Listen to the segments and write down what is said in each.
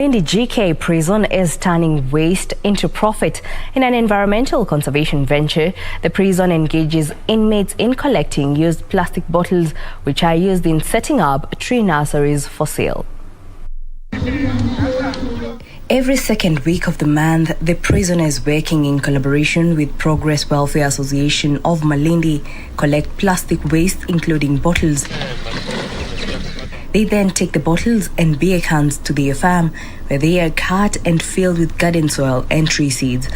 Malindi GK Prison is turning waste into profit. In an environmental conservation venture, the prison engages inmates in collecting used plastic bottles, which are used in setting up tree nurseries for sale. Every second week of the month, the prison is working in collaboration with Progress Welfare Association of Malindi, collect plastic waste, including bottles. They then take the bottles and beer cans to their farm, where they are cut and filled with garden soil and tree seeds.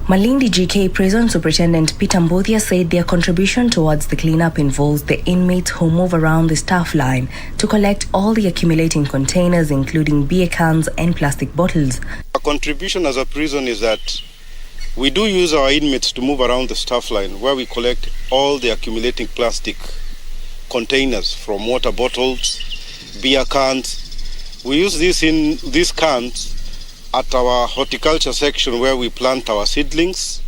Malindi GK Prison Superintendent Peter Mbodia said their contribution towards the cleanup involves the inmates who move around the staff line to collect all the accumulating containers, including beer cans and plastic bottles. Our contribution as a prison is that we do use our inmates to move around the staff line, where we collect all the accumulating plastic containers from water bottles, beer cans. We use these cans at our horticulture section, where we plant our seedlings,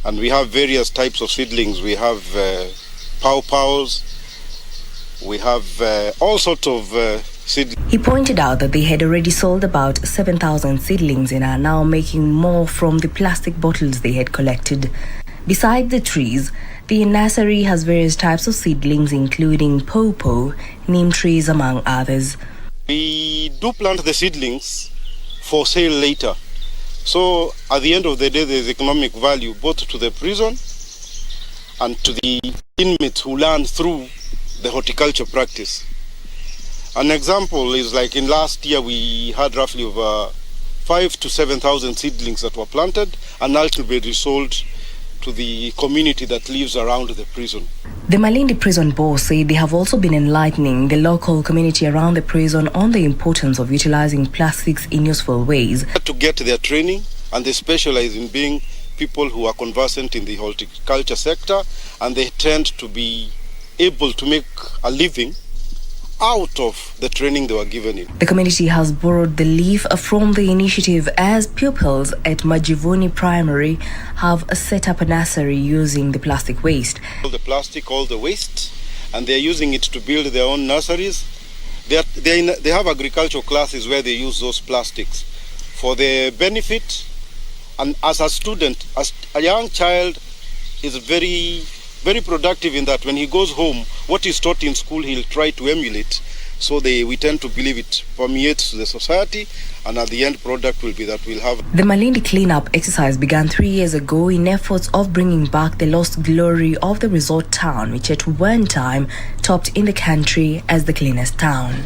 and we have various types of seedlings. We have pawpaws, we have all sorts of seedlings. He pointed out that they had already sold about 7,000 seedlings and are now making more from the plastic bottles they had collected. Besides the trees, the nursery has various types of seedlings, including pawpaw, neem trees, among others. We do plant the seedlings for sale later. So at the end of the day, there's economic value both to the prison and to the inmates who learn through the horticulture practice. An example is like in last year, we had roughly over 5,000 to 7,000 seedlings that were planted and ultimately sold to the community that lives around the prison. The Malindi prison boss said they have also been enlightening the local community around the prison on the importance of utilizing plastics in useful ways. To get their training, and they specialize in being people who are conversant in the horticulture sector, and they tend to be able to make a living out of the training they were given in. The community has borrowed the leaf from the initiative, as pupils at Majivuni Primary have set up a nursery using the plastic waste. All the plastic, all the waste, and they're using it to build their own nurseries. They have agricultural classes where they use those plastics for their benefit. And as a student, as a young child is very productive in that when he goes home, what is taught in school, he'll try to emulate. So we tend to believe it permeates to the society, and at the end product will be that we'll have. The Malindi cleanup exercise began 3 years ago in efforts of bringing back the lost glory of the resort town, which at one time topped in the country as the cleanest town.